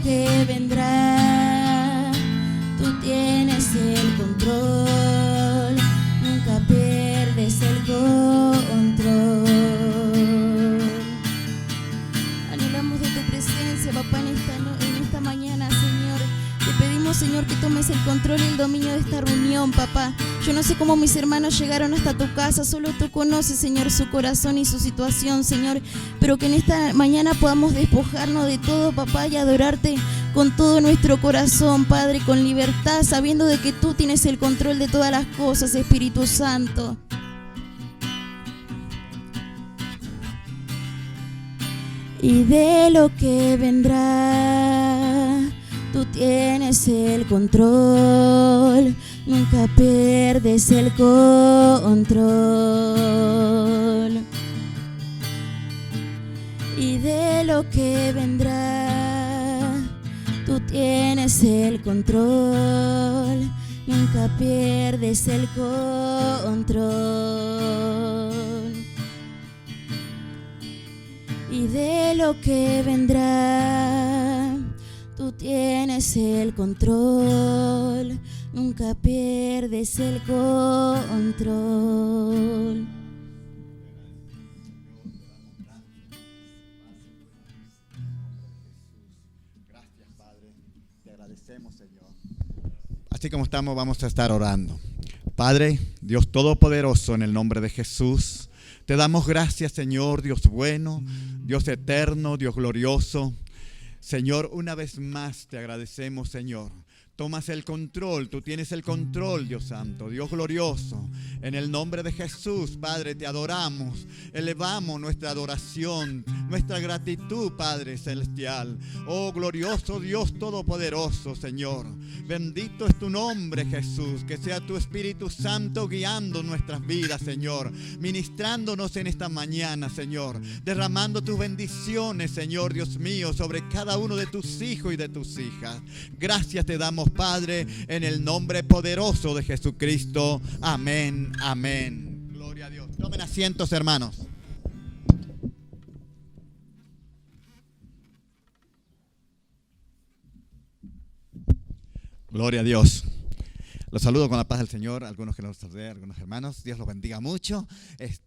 que vendrá, tú tienes el control, nunca pierdes el control. Anhelamos de tu presencia, papá, en esta mañana, Señor. Te pedimos, Señor, que tomes el control y el dominio de esta reunión, papá. Yo no sé cómo mis hermanos llegaron hasta tu casa, solo tú conoces, Señor, su corazón y su situación, Señor. Pero que en esta mañana podamos despojarnos de todo, papá, y adorarte con todo nuestro corazón, Padre, con libertad, sabiendo de que tú tienes el control de todas las cosas, Espíritu Santo. Y de lo que vendrá, tú tienes el control, nunca pierdes el control. Y de lo que vendrá, tú tienes el control, nunca pierdes el control. Y de lo que vendrá, tú tienes el control, nunca pierdes el control. Gracias, Padre. Te agradecemos, Señor. Así como estamos, vamos a estar orando. Padre, Dios Todopoderoso, en el nombre de Jesús, te damos gracias, Señor, Dios bueno, Dios eterno, Dios glorioso. Señor, una vez más te agradecemos, Señor. Tomas el control, tú tienes el control, Dios santo, Dios glorioso. En el nombre de Jesús, Padre, te adoramos, elevamos nuestra adoración, nuestra gratitud, Padre celestial. Oh, glorioso Dios todopoderoso, Señor. Bendito es tu nombre, Jesús. Que sea tu Espíritu Santo guiando nuestras vidas, Señor. Ministrándonos en esta mañana, Señor. Derramando tus bendiciones, Señor, Dios mío, sobre cada uno de tus hijos y de tus hijas. Gracias te damos, Padre, en el nombre poderoso de Jesucristo. Amén, amén. Gloria a Dios. Tomen asientos, hermanos. Gloria a Dios. Los saludo con la paz del Señor, algunos que los saludé, algunos hermanos. Dios los bendiga mucho.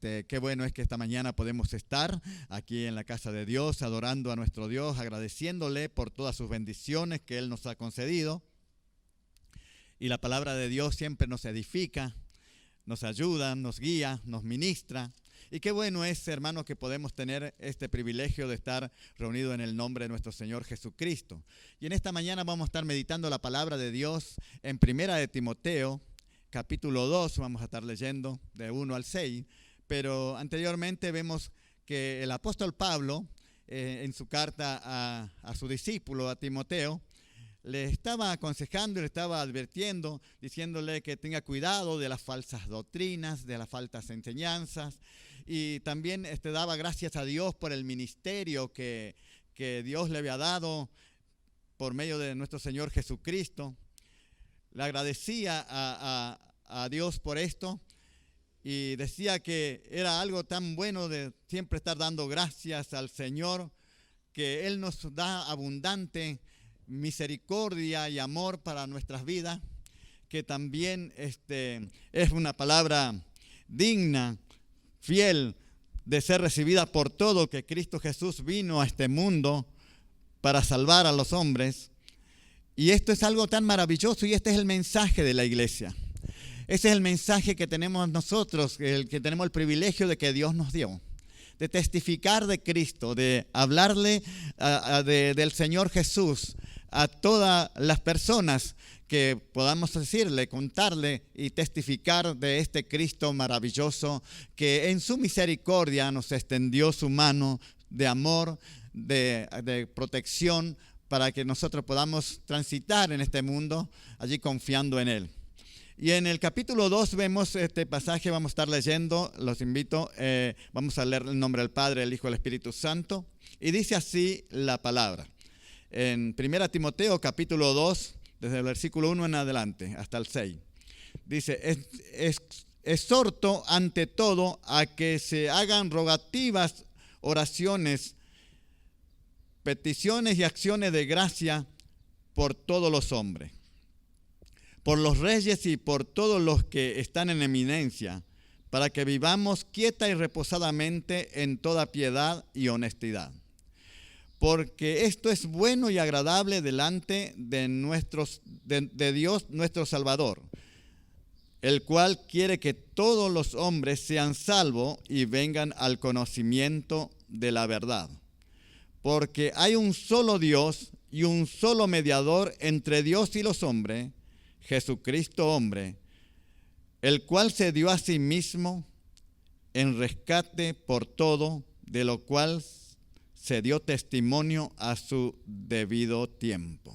Qué bueno es que esta mañana podemos estar aquí en la casa de Dios, adorando a nuestro Dios, agradeciéndole por todas sus bendiciones que Él nos ha concedido. Y la palabra de Dios siempre nos edifica, nos ayuda, nos guía, nos ministra. Y qué bueno es, hermanos, que podemos tener este privilegio de estar reunidos en el nombre de nuestro Señor Jesucristo. Y en esta mañana vamos a estar meditando la palabra de Dios en Primera de Timoteo, capítulo 2, vamos a estar leyendo de 1 al 6. Pero anteriormente vemos que el apóstol Pablo, en su carta a su discípulo, a Timoteo, le estaba aconsejando y le estaba advirtiendo, diciéndole que tenga cuidado de las falsas doctrinas, de las falsas enseñanzas. Y también daba gracias a Dios por el ministerio que Dios le había dado por medio de nuestro Señor Jesucristo. Le agradecía a Dios por esto y decía que era algo tan bueno de siempre estar dando gracias al Señor, que Él nos da abundante misericordia y amor para nuestras vidas, que también es una palabra digna, fiel de ser recibida por todo, que Cristo Jesús vino a este mundo para salvar a los hombres. Y esto es algo tan maravilloso, y este es el mensaje de la iglesia. Ese es el mensaje que tenemos nosotros, el que tenemos el privilegio de que Dios nos dio, de testificar de Cristo, de hablarle del Señor Jesús a todas las personas que podamos decirle, contarle y testificar de este Cristo maravilloso, que en su misericordia nos extendió su mano de amor, de protección, para que nosotros podamos transitar en este mundo allí confiando en Él. Y en el capítulo 2 vemos este pasaje, vamos a estar leyendo, los invito, vamos a leer el nombre del Padre, el Hijo y el Espíritu Santo, y dice así la palabra. En 1 Timoteo capítulo 2, desde el versículo 1 en adelante hasta el 6, dice: exhorto ante todo a que se hagan rogativas, oraciones, peticiones y acciones de gracia por todos los hombres, por los reyes y por todos los que están en eminencia, para que vivamos quieta y reposadamente en toda piedad y honestidad. Porque esto es bueno y agradable delante de Dios nuestro Salvador, el cual quiere que todos los hombres sean salvos y vengan al conocimiento de la verdad. Porque hay un solo Dios y un solo mediador entre Dios y los hombres, Jesucristo hombre, el cual se dio a sí mismo en rescate por todo, de lo cual se dio testimonio a su debido tiempo.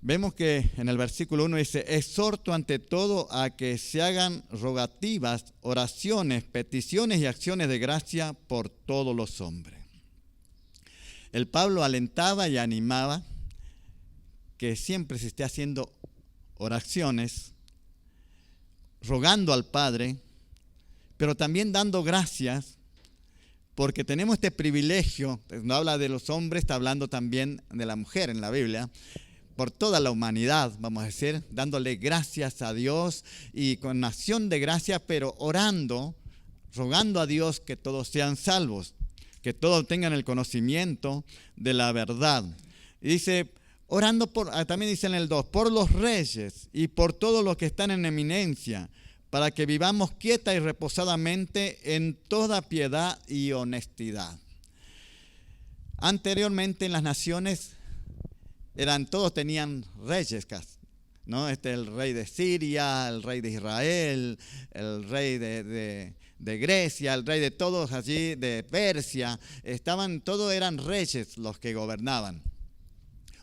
Vemos que en el versículo 1 dice: exhorto ante todo a que se hagan rogativas, oraciones, peticiones y acciones de gracia por todos los hombres. El Pablo alentaba y animaba que siempre se esté haciendo oraciones, rogando al Padre, pero también dando gracias, porque tenemos este privilegio. No habla de los hombres, está hablando también de la mujer en la Biblia, por toda la humanidad, vamos a decir, dándole gracias a Dios y con acción de gracia, pero orando, rogando a Dios que todos sean salvos, que todos tengan el conocimiento de la verdad. Y dice, orando también dice en el 2, por los reyes y por todos los que están en eminencia, para que vivamos quieta y reposadamente en toda piedad y honestidad. Anteriormente en las naciones todos tenían reyes, ¿no? El rey de Siria, el rey de Israel, el rey de Grecia, el rey de todos allí, de Persia. Todos eran reyes los que gobernaban.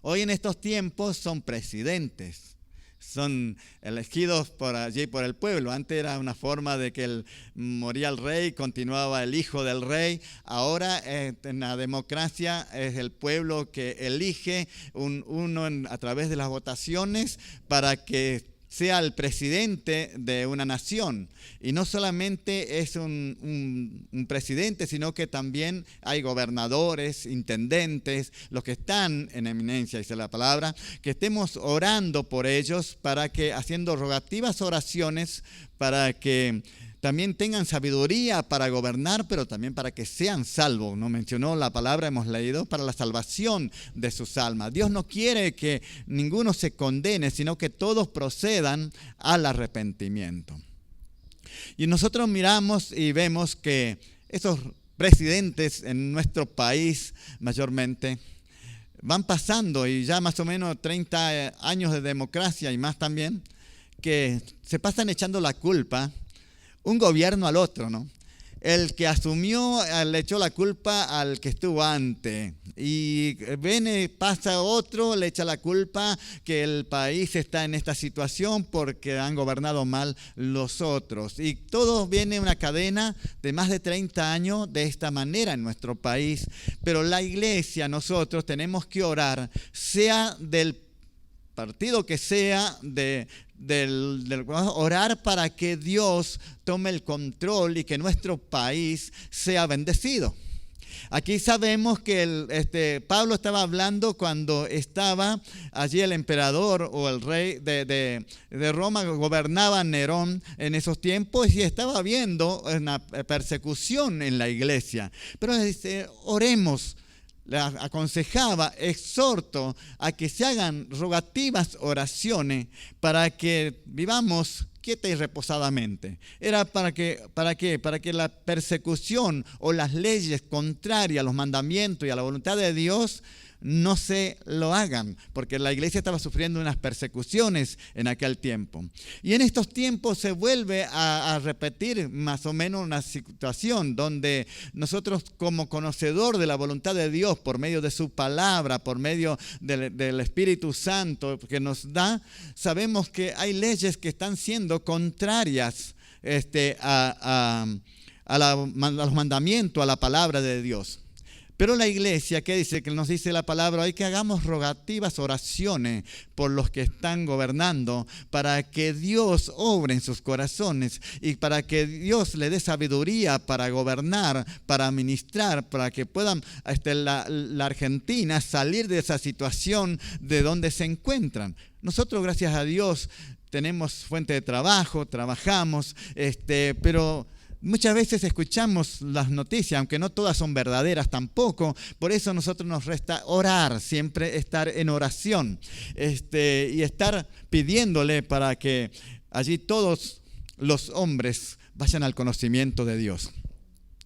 Hoy en estos tiempos son presidentes. Son elegidos por allí por el pueblo. Antes era una forma de que moría el rey, continuaba el hijo del rey. Ahora en la democracia es el pueblo que elige uno a través de las votaciones para que sea el presidente de una nación. Y no solamente es un presidente, sino que también hay gobernadores, intendentes, los que están en eminencia, dice la palabra, que estemos orando por ellos, para que, haciendo rogativas oraciones, para que también tengan sabiduría para gobernar, pero también para que sean salvos. No mencionó la palabra, hemos leído, para la salvación de sus almas. Dios no quiere que ninguno se condene, sino que todos procedan al arrepentimiento. Y nosotros miramos y vemos que esos presidentes en nuestro país mayormente van pasando, y ya más o menos 30 años de democracia y más también, que se pasan echando la culpa un gobierno al otro, ¿no? El que asumió le echó la culpa al que estuvo antes, y pasa otro, le echa la culpa que el país está en esta situación porque han gobernado mal los otros. Y todo viene una cadena de más de 30 años de esta manera en nuestro país. Pero la iglesia, nosotros tenemos que orar, sea del partido que sea, orar para que Dios tome el control y que nuestro país sea bendecido. Aquí sabemos que Pablo estaba hablando cuando estaba allí el emperador o el rey de Roma, gobernaba Nerón en esos tiempos, y estaba habiendo una persecución en la iglesia. Pero dice, oremos. Le aconsejaba, exhorto a que se hagan rogativas oraciones para que vivamos quieta y reposadamente. Era para que la persecución o las leyes contrarias a los mandamientos y a la voluntad de Dios no se lo hagan, porque la iglesia estaba sufriendo unas persecuciones en aquel tiempo. Y en estos tiempos se vuelve a repetir más o menos una situación donde nosotros, como conocedor de la voluntad de Dios, por medio de su palabra, por medio del Espíritu Santo que nos da, sabemos que hay leyes que están siendo contrarias a los mandamientos, a la palabra de Dios. Pero la iglesia, ¿qué dice? Que nos dice la palabra hoy que hagamos rogativas, oraciones por los que están gobernando, para que Dios obre en sus corazones y para que Dios le dé sabiduría para gobernar, para administrar, para que puedan la Argentina salir de esa situación de donde se encuentran. Nosotros, gracias a Dios, tenemos fuente de trabajo, trabajamos, pero muchas veces escuchamos las noticias, aunque no todas son verdaderas tampoco. Por eso a nosotros nos resta orar, siempre estar en oración y estar pidiéndole para que allí todos los hombres vayan al conocimiento de Dios.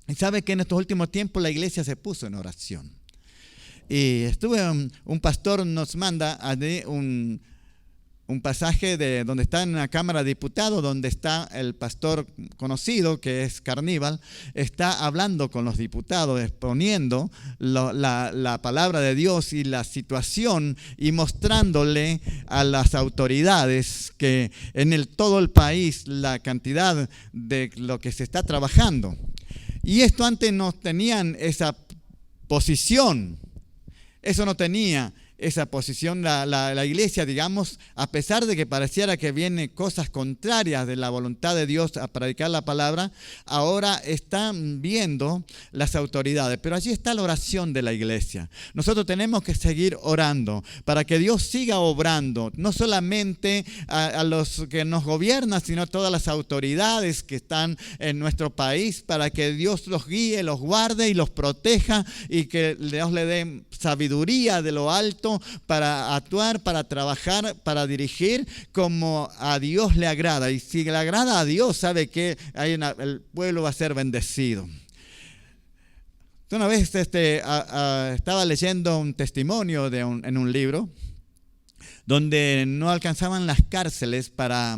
Y sabe que en estos últimos tiempos la iglesia se puso en oración. Y un pastor nos manda un pasaje de donde está en la Cámara de Diputados, donde está el pastor conocido, que es Carníbal, está hablando con los diputados, exponiendo la palabra de Dios y la situación y mostrándole a las autoridades que en todo el país la cantidad de lo que se está trabajando. Y esto antes no tenían esa posición, eso no tenía esa posición la iglesia, digamos, a pesar de que pareciera que vienen cosas contrarias de la voluntad de Dios a predicar la palabra, ahora están viendo las autoridades. Pero allí está la oración de la iglesia. Nosotros tenemos que seguir orando para que Dios siga obrando, no solamente a los que nos gobiernan, sino a todas las autoridades que están en nuestro país, para que Dios los guíe, los guarde y los proteja, y que Dios le dé sabiduría de lo alto para actuar, para trabajar, para dirigir como a Dios le agrada. Y si le agrada a Dios, sabe que el pueblo va a ser bendecido. Una vez estaba leyendo un testimonio en un libro donde no alcanzaban las cárceles para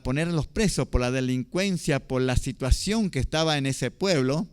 ponerlos presos por la delincuencia, por la situación que estaba en ese pueblo.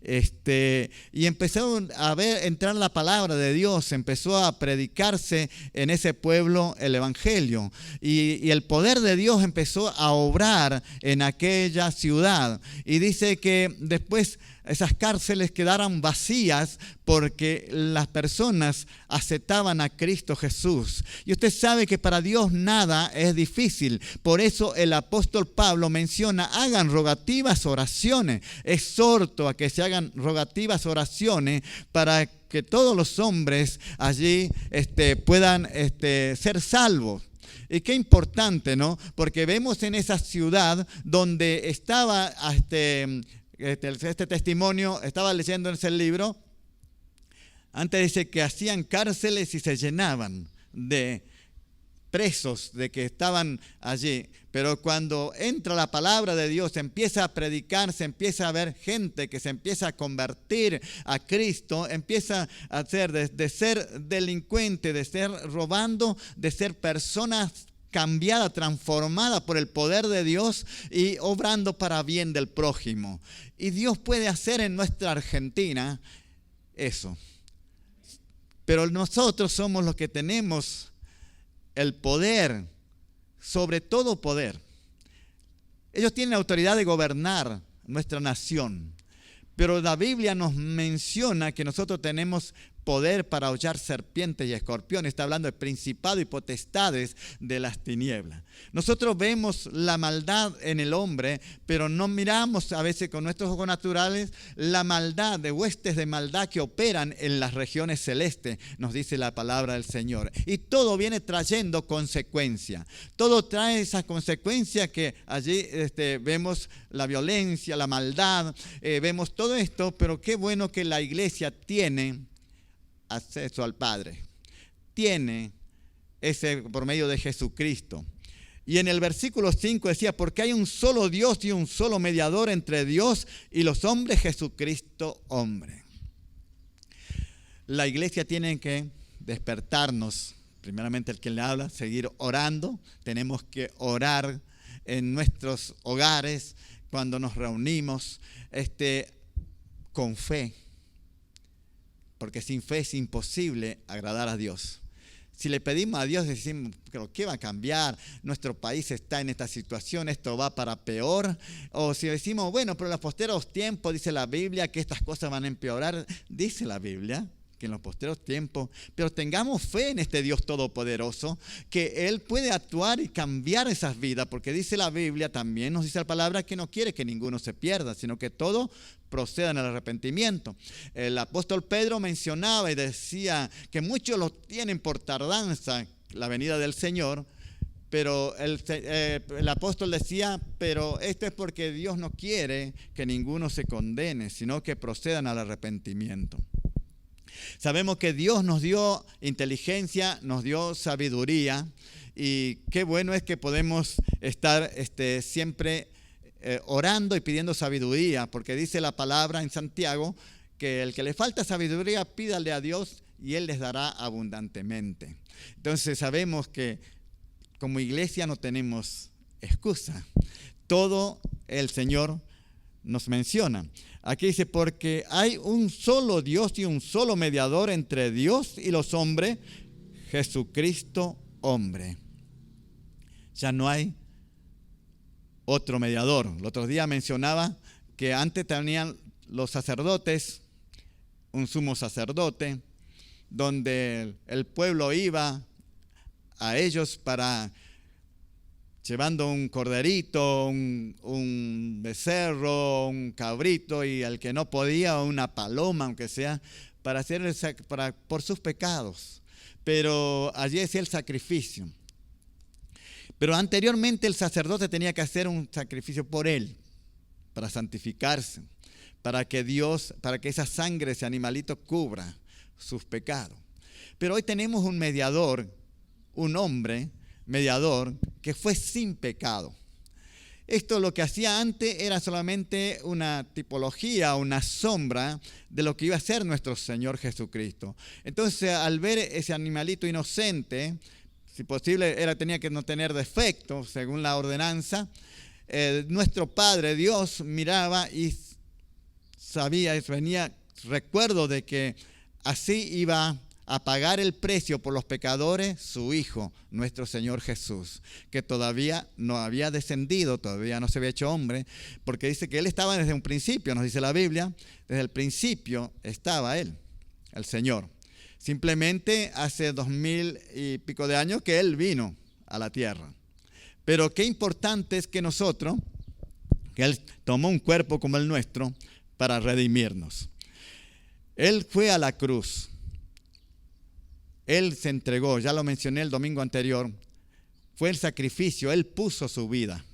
Y empezó a entrar la palabra de Dios, empezó a predicarse en ese pueblo el evangelio, y el poder de Dios empezó a obrar en aquella ciudad. Y dice que después esas cárceles quedaron vacías porque las personas aceptaban a Cristo Jesús. Y usted sabe que para Dios nada es difícil. Por eso el apóstol Pablo menciona: hagan rogativas oraciones. Exhorto a que se hagan rogativas oraciones para que todos los hombres allí puedan ser salvos. Y qué importante, ¿no? Porque vemos en esa ciudad donde estaba este testimonio, estaba leyendo en ese libro. Antes dice que hacían cárceles y se llenaban de presos de que estaban allí. Pero cuando entra la palabra de Dios, se empieza a predicar, se empieza a ver gente que se empieza a convertir a Cristo, empieza a ser de ser delincuente, de ser robando, de ser personas cambiada, transformada por el poder de Dios y obrando para bien del prójimo. Y Dios puede hacer en nuestra Argentina eso. Pero nosotros somos los que tenemos el poder, sobre todo poder. Ellos tienen la autoridad de gobernar nuestra nación. Pero la Biblia nos menciona que nosotros tenemos poder para hollar serpientes y escorpiones. Está hablando de principados y potestades de las tinieblas. Nosotros vemos la maldad en el hombre, pero no miramos a veces con nuestros ojos naturales la maldad, de huestes de maldad que operan en las regiones celestes, nos dice la palabra del Señor. Y todo viene trayendo consecuencia. Todo trae esas consecuencias que allí vemos la violencia, la maldad, vemos todo esto, pero qué bueno que la iglesia tiene acceso al Padre. Tiene ese por medio de Jesucristo. Y en el versículo 5 decía: porque hay un solo Dios y un solo mediador entre Dios y los hombres, Jesucristo hombre. La iglesia tiene que despertarnos. Primeramente el que le habla, seguir orando. Tenemos que orar en nuestros hogares cuando nos reunimos con fe. Porque sin fe es imposible agradar a Dios. Si le pedimos a Dios, decimos, pero ¿qué va a cambiar? Nuestro país está en esta situación, esto va para peor. O si decimos, bueno, pero en los posteros tiempos, dice la Biblia, que estas cosas van a empeorar. Dice la Biblia que en los posteros tiempos, pero tengamos fe en este Dios todopoderoso, que Él puede actuar y cambiar esas vidas, porque dice la Biblia, también nos dice la palabra, que no quiere que ninguno se pierda, sino que todos procedan al arrepentimiento. El apóstol Pedro mencionaba y decía que muchos lo tienen por tardanza la venida del Señor, pero el apóstol decía, pero esto es porque Dios no quiere que ninguno se condene, sino que procedan al arrepentimiento. Sabemos que Dios nos dio inteligencia, nos dio sabiduría, y qué bueno es que podemos estar siempre orando y pidiendo sabiduría, porque dice la palabra en Santiago que el que le falta sabiduría, pídale a Dios y Él les dará abundantemente. Entonces sabemos que como iglesia no tenemos excusa. Todo el Señor nos menciona. Aquí dice, porque hay un solo Dios y un solo mediador entre Dios y los hombres, Jesucristo hombre. Ya no hay otro mediador. El otro día mencionaba que antes tenían los sacerdotes un sumo sacerdote, donde el pueblo iba a ellos para llevando un corderito, un becerro, un cabrito, y al que no podía, una paloma, aunque sea, por sus pecados. Pero allí decía el sacrificio. Pero anteriormente el sacerdote tenía que hacer un sacrificio por él, para santificarse, para que esa sangre, ese animalito, cubra sus pecados. Pero hoy tenemos un mediador, un hombre mediador, que fue sin pecado. Esto lo que hacía antes era solamente una tipología, una sombra de lo que iba a ser nuestro Señor Jesucristo. Entonces, al ver ese animalito inocente, si posible tenía que no tener defecto, según la ordenanza, nuestro Padre Dios miraba y sabía, venía recuerdo de que así iba a pagar el precio por los pecadores su Hijo, nuestro Señor Jesús, que todavía no había descendido, todavía no se había hecho hombre, porque dice que Él estaba desde un principio, nos dice la Biblia, desde el principio estaba Él, el Señor. Simplemente hace 2000 y pico de años que Él vino a la tierra. Pero qué importante es que Él tomó un cuerpo como el nuestro para redimirnos. Él fue a la cruz. Él se entregó, ya lo mencioné el domingo anterior, fue el sacrificio, Él puso su vida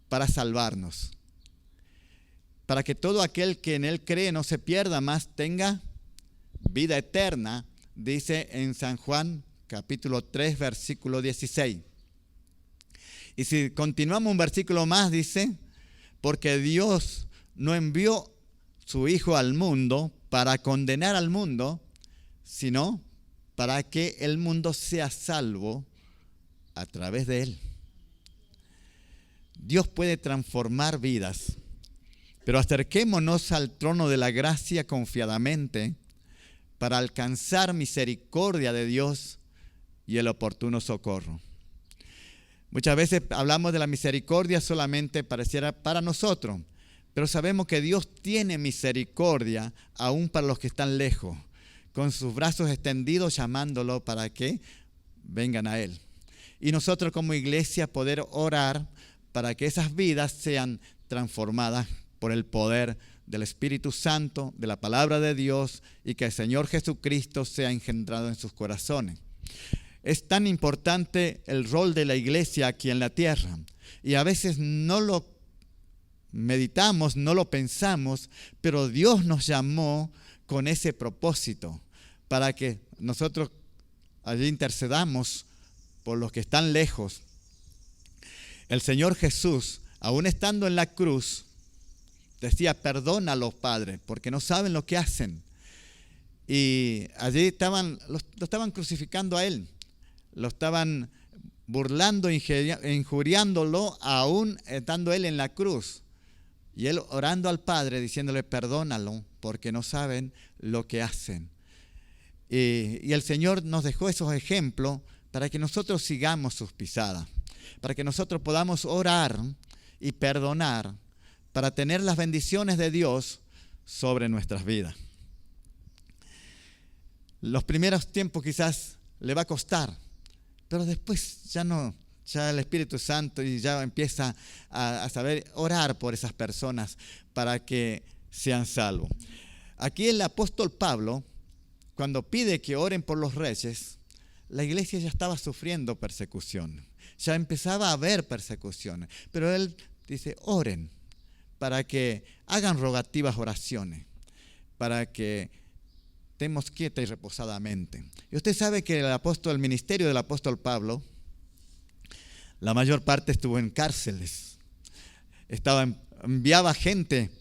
para salvarnos, para que todo aquel que en Él cree no se pierda, más tenga vida eterna, dice en San Juan capítulo 3 versículo 16. Y si continuamos un versículo más, dice, porque Dios no envió su Hijo al mundo para condenar al mundo, sino para que el mundo sea salvo a través de Él. Dios puede transformar vidas, pero acerquémonos al trono de la gracia confiadamente para alcanzar misericordia de Dios y el oportuno socorro. Muchas veces hablamos de la misericordia solamente pareciera para nosotros, pero sabemos que Dios tiene misericordia aún para los que están lejos, con sus brazos extendidos llamándolo para que vengan a Él. Y nosotros como iglesia poder orar para que esas vidas sean transformadas por el poder del Espíritu Santo, de la palabra de Dios, y que el Señor Jesucristo sea engendrado en sus corazones. Es tan importante el rol de la iglesia aquí en la tierra, y a veces no lo meditamos, no lo pensamos, pero Dios nos llamó con ese propósito, para que nosotros allí intercedamos por los que están lejos. El Señor Jesús, aún estando en la cruz, decía, perdónalos, Padre, porque no saben lo que hacen. Y allí lo estaban crucificando a Él, lo estaban burlando, injuriándolo, aún estando Él en la cruz. Y Él orando al Padre, diciéndole, perdónalo, porque no saben lo que hacen. Y el Señor nos dejó esos ejemplos para que nosotros sigamos sus pisadas, para que nosotros podamos orar y perdonar, para tener las bendiciones de Dios sobre nuestras vidas. Los primeros tiempos quizás le va a costar, pero después ya el Espíritu Santo y ya empieza a saber orar por esas personas para que sean salvos. Aquí el apóstol Pablo, cuando pide que oren por los reyes, la iglesia ya estaba sufriendo persecución, ya empezaba a haber persecuciones, pero él dice, oren para que hagan rogativas oraciones, para que estemos quieta y reposadamente. Y usted sabe que el ministerio del apóstol Pablo, la mayor parte estuvo en cárceles. Enviaba gente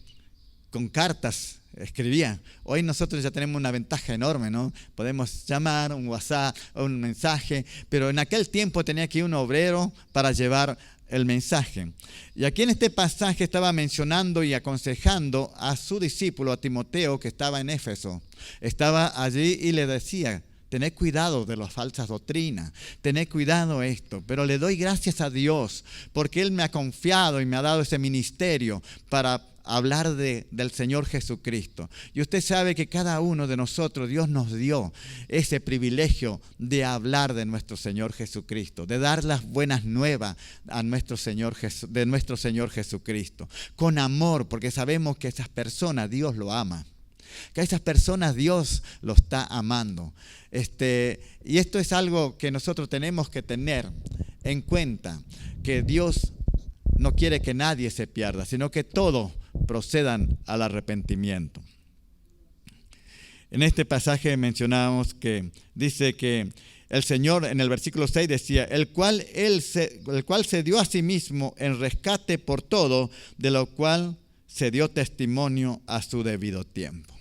con cartas, escribía. Hoy nosotros ya tenemos una ventaja enorme, ¿no? Podemos llamar, un WhatsApp, un mensaje, pero en aquel tiempo tenía que ir un obrero para llevar el mensaje. Y aquí en este pasaje estaba mencionando y aconsejando a su discípulo, a Timoteo, que estaba en Éfeso. Estaba allí y le decía, tened cuidado de las falsas doctrinas, tened cuidado de esto. Pero le doy gracias a Dios porque Él me ha confiado y me ha dado ese ministerio para hablar del Señor Jesucristo. Y usted sabe que cada uno de nosotros, Dios nos dio ese privilegio de hablar de nuestro Señor Jesucristo, de dar las buenas nuevas a de nuestro Señor Jesucristo, con amor, porque sabemos que esas personas Dios lo ama. Que a esas personas Dios lo está amando. Y esto es algo que nosotros tenemos que tener en cuenta, que Dios no quiere que nadie se pierda, sino que todos procedan al arrepentimiento. En este pasaje mencionamos que dice que el Señor en el versículo 6 decía, el cual se dio a sí mismo en rescate por todo, de lo cual se dio testimonio a su debido tiempo.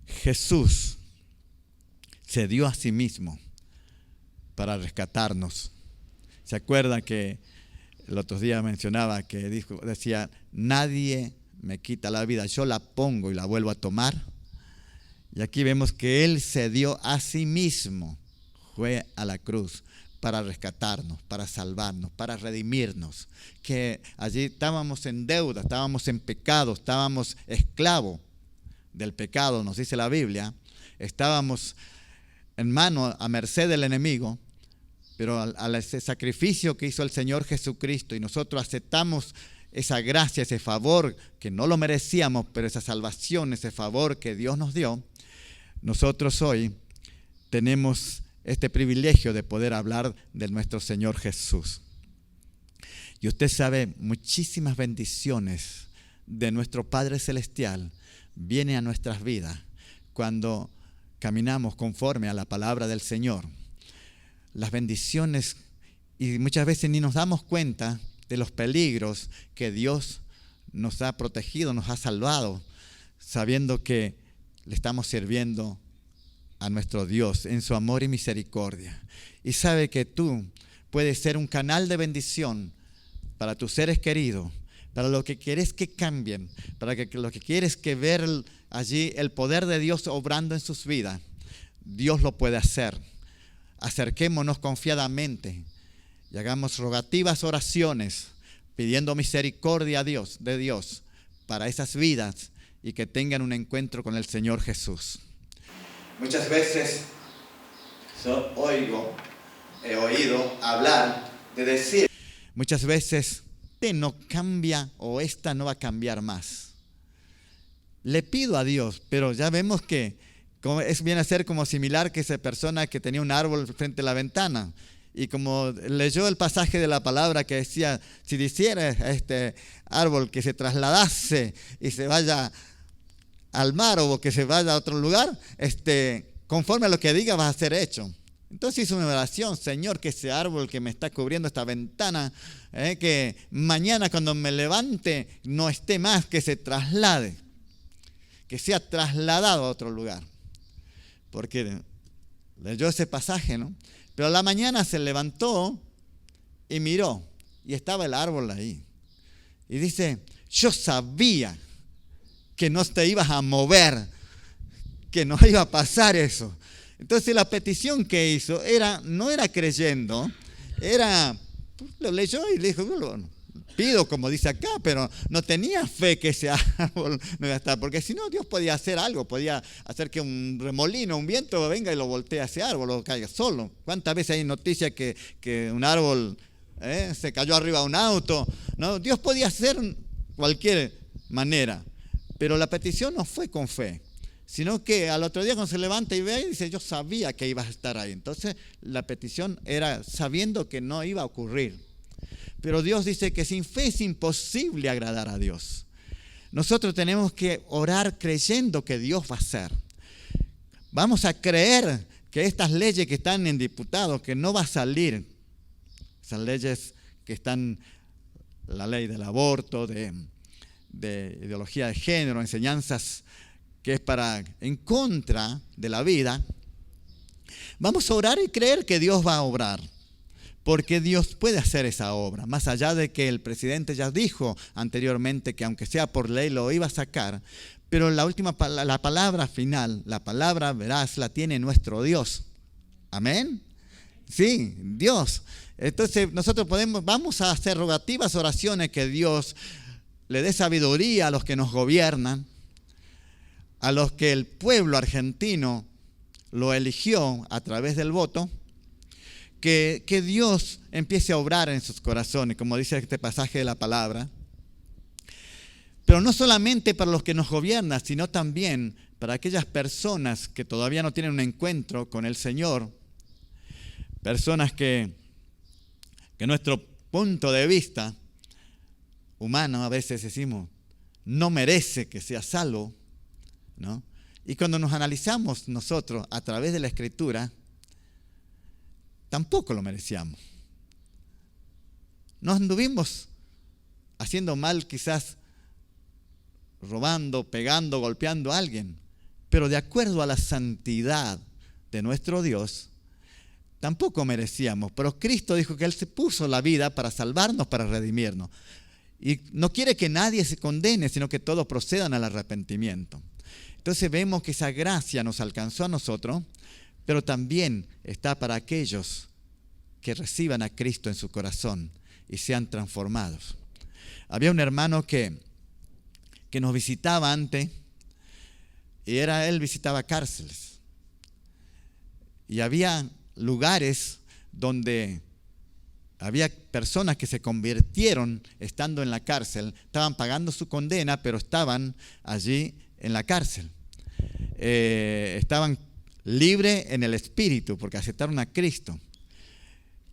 Jesús se dio a sí mismo para rescatarnos. ¿Se acuerdan que el otro día mencionaba que decía, nadie me quita la vida, yo la pongo y la vuelvo a tomar? Y aquí vemos que Él se dio a sí mismo, fue a la cruz para rescatarnos, para salvarnos, para redimirnos. Que allí estábamos en deuda, estábamos en pecado, estábamos esclavos del pecado, nos dice la Biblia. Estábamos en mano, a merced del enemigo. Pero al ese sacrificio que hizo el Señor Jesucristo y nosotros aceptamos esa gracia, ese favor que no lo merecíamos, pero esa salvación, ese favor que Dios nos dio, nosotros hoy tenemos este privilegio de poder hablar de nuestro Señor Jesús. Y usted sabe, muchísimas bendiciones de nuestro Padre Celestial vienen a nuestras vidas cuando caminamos conforme a la palabra del Señor. Las bendiciones, y muchas veces ni nos damos cuenta de los peligros que Dios nos ha protegido, nos ha salvado, sabiendo que le estamos sirviendo a nuestro Dios en su amor y misericordia. Y sabe que tú puedes ser un canal de bendición para tus seres queridos, para lo que quieres que cambien, para que lo que quieres que ver allí el poder de Dios obrando en sus vidas. Dios lo puede hacer. Acerquémonos confiadamente y hagamos rogativas oraciones pidiendo misericordia de Dios para esas vidas y que tengan un encuentro con el Señor Jesús. Muchas veces he oído hablar de decir, muchas veces este no cambia o esta no va a cambiar más. Le pido a Dios, pero ya vemos que viene a ser como similar que esa persona que tenía un árbol frente a la ventana y como leyó el pasaje de la palabra que decía, si hiciera este árbol que se trasladase y se vaya al mar o que se vaya a otro lugar, conforme a lo que diga va a ser hecho. Entonces hizo una oración, Señor, que ese árbol que me está cubriendo esta ventana, que mañana cuando me levante no esté más, que se traslade, que sea trasladado a otro lugar. Porque leyó ese pasaje, ¿no? Pero a la mañana se levantó y miró y estaba el árbol ahí. Y dice, yo sabía que no te ibas a mover, que no iba a pasar eso. Entonces la petición que hizo no era creyendo, lo leyó y le dijo, pido como dice acá, pero no tenía fe que ese árbol no iba a estar, porque si no Dios podía hacer algo, podía hacer que un remolino, un viento venga y lo voltee a ese árbol, o caiga solo. ¿Cuántas veces hay noticias que un árbol se cayó arriba de un auto? ¿No? Dios podía hacer cualquier manera, pero la petición no fue con fe, sino que al otro día cuando se levanta y ve y dice, yo sabía que ibas a estar ahí. Entonces la petición era sabiendo que no iba a ocurrir. Pero Dios dice que sin fe es imposible agradar a Dios. Nosotros tenemos que orar creyendo que Dios va a hacer. Vamos a creer que estas leyes que están en diputados, que no va a salir, esas leyes que están, la ley del aborto, de ideología de género, enseñanzas que es en contra de la vida, vamos a orar y creer que Dios va a obrar. Porque Dios puede hacer esa obra, más allá de que el presidente ya dijo anteriormente que aunque sea por ley lo iba a sacar, pero la palabra final, la palabra veraz la tiene nuestro Dios. ¿Amén? Sí, Dios. Entonces nosotros vamos a hacer rogativas oraciones que Dios le dé sabiduría a los que nos gobiernan, a los que el pueblo argentino lo eligió a través del voto. Que Dios empiece a obrar en sus corazones, como dice este pasaje de la palabra. Pero no solamente para los que nos gobiernan, sino también para aquellas personas que todavía no tienen un encuentro con el Señor. Personas que nuestro punto de vista humano a veces decimos, no merece que sea salvo, ¿no? Y cuando nos analizamos nosotros a través de la Escritura, tampoco lo merecíamos. No anduvimos haciendo mal, quizás robando, pegando, golpeando a alguien, pero de acuerdo a la santidad de nuestro Dios, tampoco merecíamos. Pero Cristo dijo que Él se puso la vida para salvarnos, para redimirnos. Y no quiere que nadie se condene, sino que todos procedan al arrepentimiento. Entonces vemos que esa gracia nos alcanzó a nosotros, pero también está para aquellos que reciban a Cristo en su corazón y sean transformados. Había un hermano que nos visitaba antes, y él visitaba cárceles. Y había lugares donde había personas que se convirtieron estando en la cárcel, estaban pagando su condena, pero estaban allí en la cárcel. Estaban libre en el espíritu porque aceptaron a Cristo.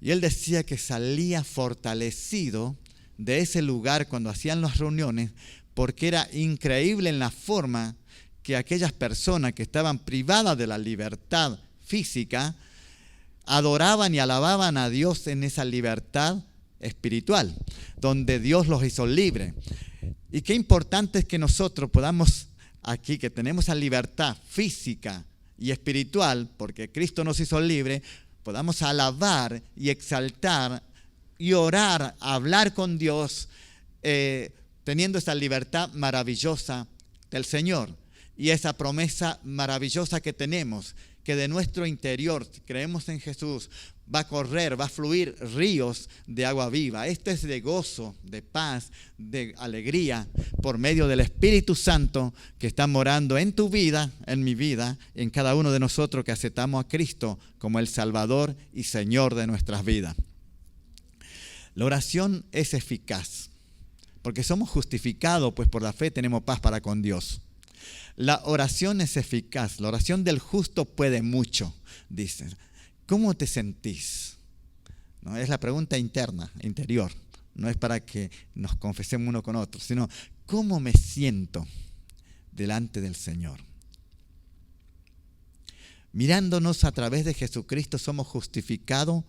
Y él decía que salía fortalecido de ese lugar cuando hacían las reuniones, porque era increíble en la forma que aquellas personas que estaban privadas de la libertad física adoraban y alababan a Dios en esa libertad espiritual, donde Dios los hizo libres. Y qué importante es que nosotros podamos aquí, que tenemos esa libertad física y espiritual, porque Cristo nos hizo libre, podamos alabar y exaltar y orar, hablar con Dios, teniendo esa libertad maravillosa del Señor y esa promesa maravillosa que tenemos, que de nuestro interior, si creemos en Jesús, va a correr, va a fluir ríos de agua viva. Esto es de gozo, de paz, de alegría, por medio del Espíritu Santo que está morando en tu vida, en mi vida, en cada uno de nosotros que aceptamos a Cristo como el Salvador y Señor de nuestras vidas. La oración es eficaz, porque somos justificados, pues por la fe tenemos paz para con Dios. La oración es eficaz, la oración del justo puede mucho, dice. ¿Cómo te sentís? No, es la pregunta interna, interior. No es para que nos confesemos uno con otro, sino ¿cómo me siento delante del Señor? Mirándonos a través de Jesucristo somos justificados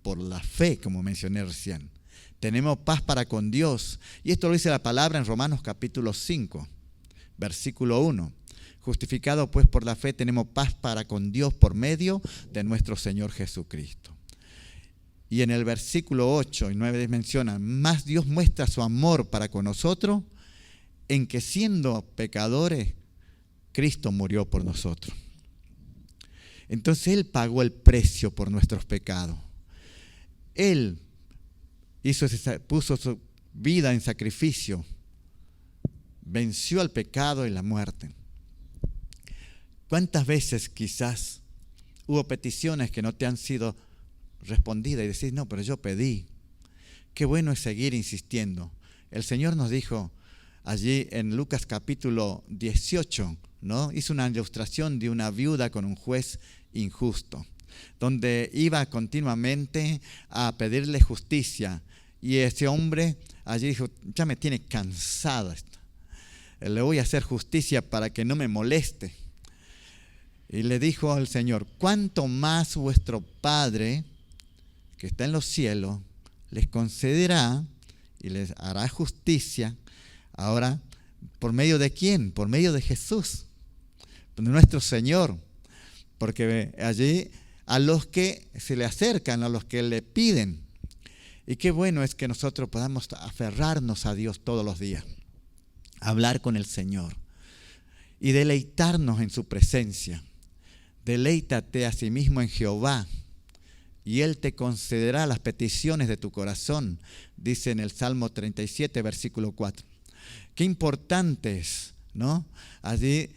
por la fe, como mencioné recién. Tenemos paz para con Dios. Y esto lo dice la palabra en Romanos capítulo 5, versículo 1. Justificados pues por la fe tenemos paz para con Dios por medio de nuestro Señor Jesucristo. Y en el versículo 8 y 9 menciona, más Dios muestra su amor para con nosotros en que siendo pecadores, Cristo murió por nosotros. Entonces Él pagó el precio por nuestros pecados. Él puso su vida en sacrificio, venció al pecado y la muerte. ¿Cuántas veces quizás hubo peticiones que no te han sido respondidas y decís, no, pero yo pedí? Qué bueno es seguir insistiendo. El Señor nos dijo allí en Lucas capítulo 18, ¿no? Hizo una ilustración de una viuda con un juez injusto, donde iba continuamente a pedirle justicia, y ese hombre allí dijo, ya me tiene cansada esto, le voy a hacer justicia para que no me moleste. Y le dijo al Señor, ¿cuánto más vuestro Padre que está en los cielos les concederá y les hará justicia? Ahora, ¿por medio de quién? Por medio de Jesús, de nuestro Señor. Porque allí a los que se le acercan, a los que le piden. Y qué bueno es que nosotros podamos aferrarnos a Dios todos los días, hablar con el Señor y deleitarnos en su presencia. Deleítate a sí mismo en Jehová y Él te concederá las peticiones de tu corazón, dice en el Salmo 37, versículo 4. Qué importante es, ¿no? Allí,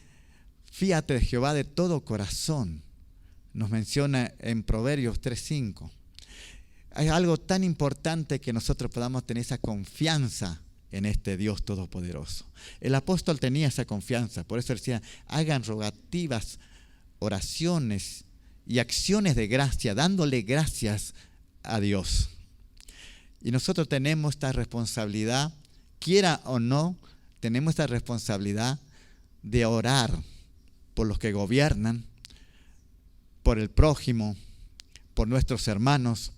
fíate de Jehová de todo corazón, nos menciona en Proverbios 3:5. Hay algo tan importante que nosotros podamos tener esa confianza en este Dios todopoderoso. El apóstol tenía esa confianza, por eso decía, hagan rogativas, oraciones y acciones de gracia, dándole gracias a Dios. Y nosotros tenemos esta responsabilidad, quiera o no, tenemos esta responsabilidad de orar por los que gobiernan, por el prójimo, por nuestros hermanos,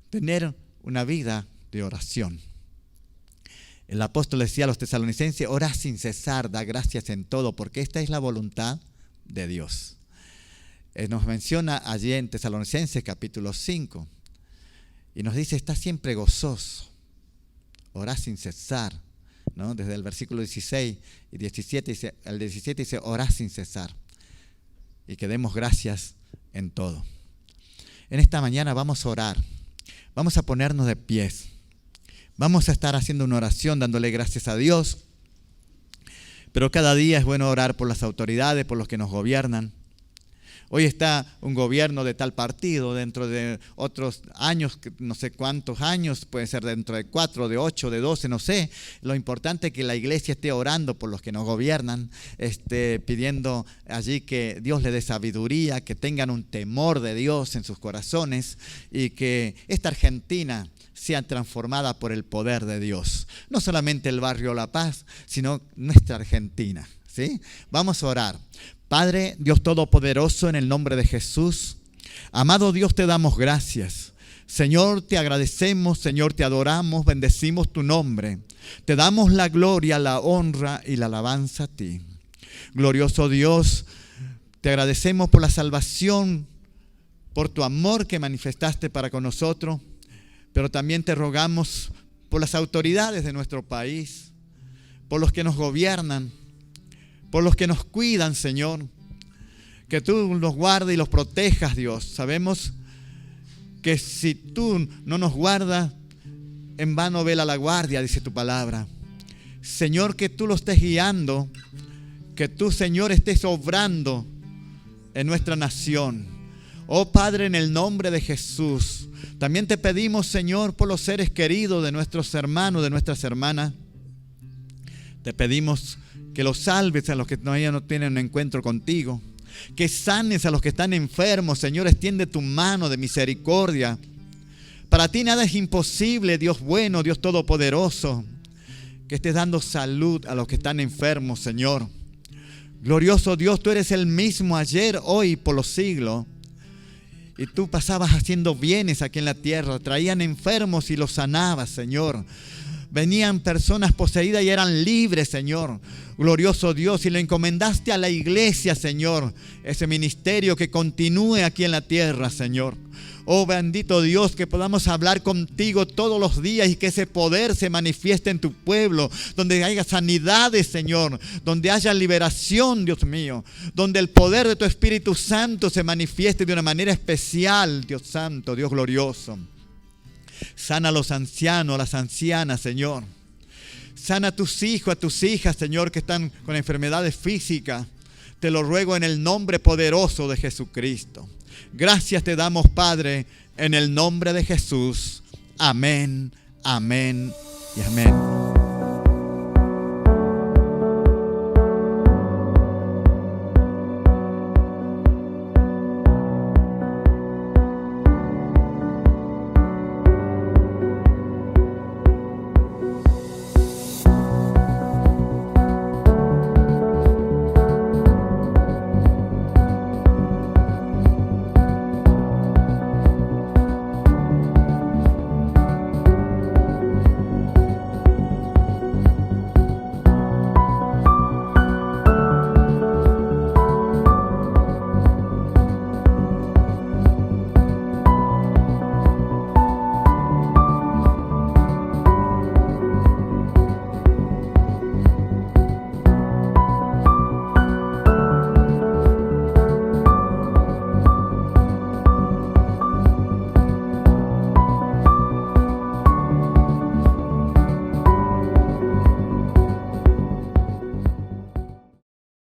tener una vida de oración. El apóstol decía a los tesalonicenses, orad sin cesar, da gracias en todo, porque esta es la voluntad de Dios. Nos menciona allí en Tesalonicenses capítulo 5 y nos dice, está siempre gozoso, orad sin cesar, ¿no? Desde el versículo 16 y 17 dice, el 17 dice, orad sin cesar y que demos gracias en todo. En esta mañana vamos a orar, vamos a ponernos de pies, vamos a estar haciendo una oración dándole gracias a Dios, pero cada día es bueno orar por las autoridades, por los que nos gobiernan. Hoy está un gobierno de tal partido, dentro de otros años, no sé cuántos años, puede ser dentro de 4, de 8, de 12, no sé. Lo importante es que la iglesia esté orando por los que nos gobiernan, pidiendo allí que Dios le dé sabiduría, que tengan un temor de Dios en sus corazones y que esta Argentina sea transformada por el poder de Dios. No solamente el barrio La Paz, sino nuestra Argentina, ¿sí? Vamos a orar. Padre, Dios Todopoderoso, en el nombre de Jesús, amado Dios, te damos gracias. Señor, te agradecemos, Señor, te adoramos, bendecimos tu nombre. Te damos la gloria, la honra y la alabanza a ti. Glorioso Dios, te agradecemos por la salvación, por tu amor que manifestaste para con nosotros, pero también te rogamos por las autoridades de nuestro país, por los que nos gobiernan, por los que nos cuidan, Señor, que tú los guardes y los protejas, Dios. Sabemos que si tú no nos guardas, en vano vela la guardia, dice tu palabra. Señor, que tú los estés guiando, que tú, Señor, estés obrando en nuestra nación. Oh Padre, en el nombre de Jesús, también te pedimos, Señor, por los seres queridos de nuestros hermanos, de nuestras hermanas. Te pedimos que los salves a los que todavía no tienen un encuentro contigo, que sanes a los que están enfermos. Señor, extiende tu mano de misericordia. Para ti nada es imposible, Dios bueno, Dios todopoderoso, que estés dando salud a los que están enfermos, Señor. Glorioso Dios, tú eres el mismo ayer, hoy y por los siglos. Y tú pasabas haciendo bienes aquí en la tierra, traían enfermos y los sanabas, Señor. venían personas poseídas y eran libres, Señor. Glorioso Dios, y le encomendaste a la iglesia, Señor, ese ministerio que continúe aquí en la tierra, Señor. Oh bendito Dios, que podamos hablar contigo todos los días y que ese poder se manifieste en tu pueblo, donde haya sanidades, Señor, donde haya liberación, Dios mío, donde el poder de tu Espíritu Santo se manifieste de una manera especial, Dios Santo, Dios glorioso. Sana a los ancianos, a las ancianas, Señor. Sana a tus hijos, a tus hijas, Señor, que están con enfermedades físicas. Te lo ruego en el nombre poderoso de Jesucristo. Gracias te damos, Padre, en el nombre de Jesús. Amén, amén y amén.